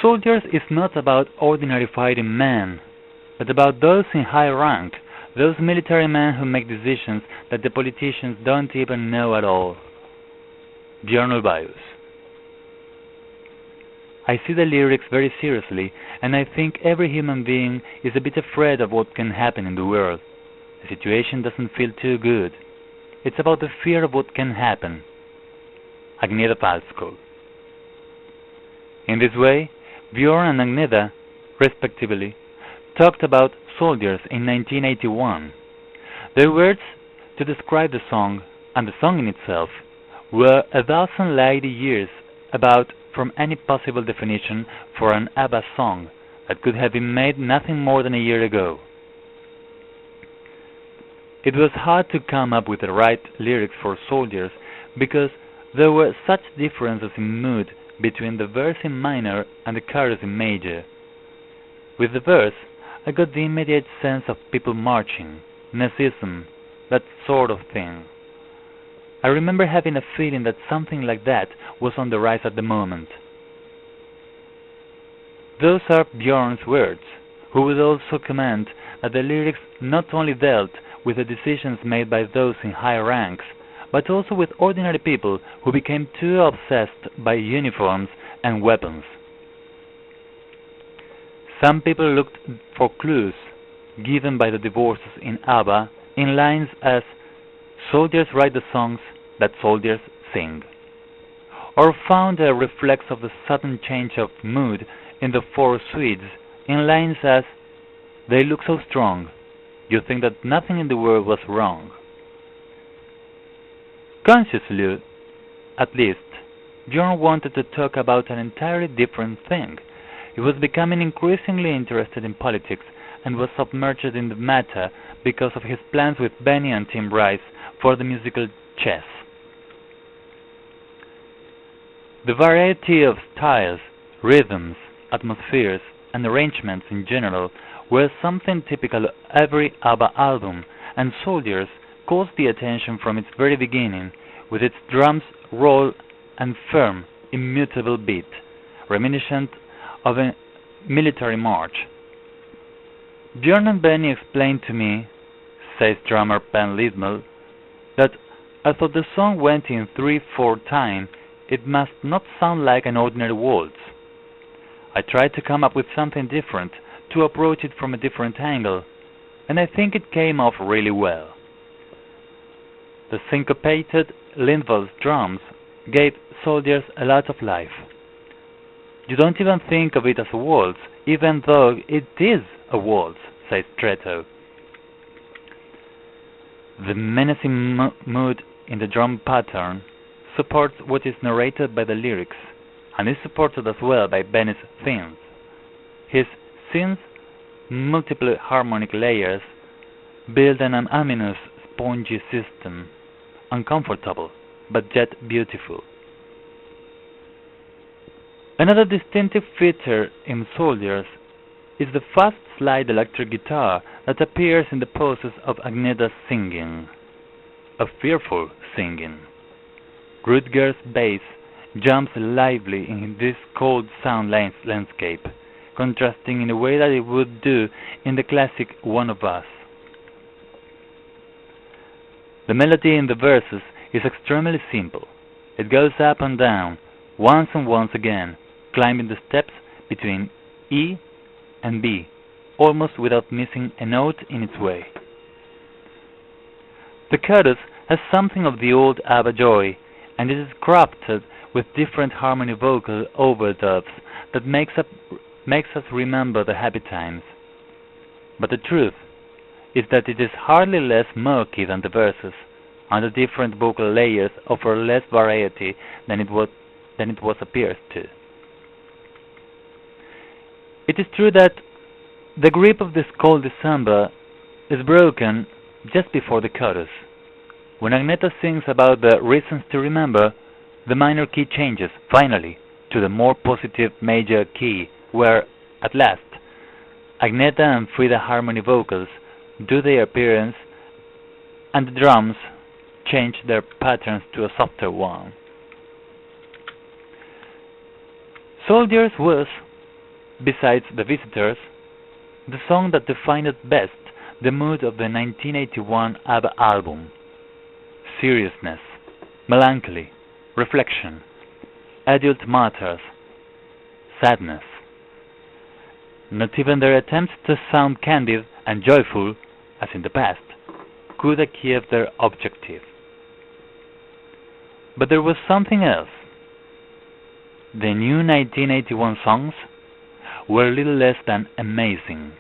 Soldiers is not about ordinary fighting men, but about those in high rank, those military men who make decisions that the politicians don't even know at all. Björn Ulvaeus. I see the lyrics very seriously, and I think every human being is a bit afraid of what can happen in the world. The situation doesn't feel too good. It's about the fear of what can happen. Agneta Falskog. In this way, Björn and Agneta, respectively, talked about soldiers in 1981. Their words to describe the song, and the song in itself, were 1,000 light years about from any possible definition for an ABBA song that could have been made nothing more than a year ago. It was hard to come up with the right lyrics for Soldiers because there were such differences in mood between the verse in minor and the chorus in major. With the verse, I got the immediate sense of people marching, Nazism, that sort of thing. I remember having a feeling that something like that was on the rise at the moment. Those are Björn's words, who would also comment that the lyrics not only dealt with the decisions made by those in high ranks, but also with ordinary people who became too obsessed by uniforms and weapons. Some people looked for clues given by the divorces in ABBA in lines as "Soldiers write the songs that soldiers sing," or found a reflex of the sudden change of mood in the four Swedes in lines as "They look so strong, you think that nothing in the world was wrong." Consciously, at least, Björn wanted to talk about an entirely different thing. He was becoming increasingly interested in politics and was submerged in the matter because of his plans with Benny and Tim Rice for the musical Chess. The variety of styles, rhythms, atmospheres, and arrangements in general were something typical of every ABBA album, and Soldiers caught the attention from its very beginning, with its drums roll and firm, immutable beat, reminiscent of a military march. Björn and Benny explained to me, says drummer Ben Lidmel, that although the song went in 3/4 time, it must not sound like an ordinary waltz. I tried to come up with something different, to approach it from a different angle, and I think it came off really well. The syncopated Lindvall's drums gave Soldiers a lot of life. You don't even think of it as a waltz, even though it is a waltz, says Tretto. The menacing mood in the drum pattern supports what is narrated by the lyrics, and is supported as well by Benny's synth. His synth's multiple harmonic layers build an ominous, spongy system, uncomfortable, but yet beautiful. Another distinctive feature in Soldiers is the fast slide electric guitar that appears in the pauses of Agneta's singing. A fearful singing. Rutger's bass jumps lively in this cold sound landscape, contrasting in a way that it would do in the classic One of Us. The melody in the verses is extremely simple. It goes up and down, once and once again, climbing the steps between E and B, almost without missing a note in its way. The chorus has something of the old ABBA joy, and it is crafted with different harmony vocal overdubs that makes us remember the happy times. But the truth is that it is hardly less murky than the verses, and the different vocal layers offer less variety than it was appears to. It is true that the grip of this cold December is broken just before the chorus. When Agneta sings about the reasons to remember, the minor key changes, finally, to the more positive major key, where, at last, Agneta and Frida harmony vocals do their appearance, and the drums change their patterns to a softer one. Soldiers was, Besides The Visitors, the song that defined best the mood of the 1981 ABBA album: seriousness, melancholy, reflection, adult matters, sadness. Not even their attempts to sound candid and joyful, as in the past, could achieve their objective. But there was something else. The new 1981 songs were little less than amazing.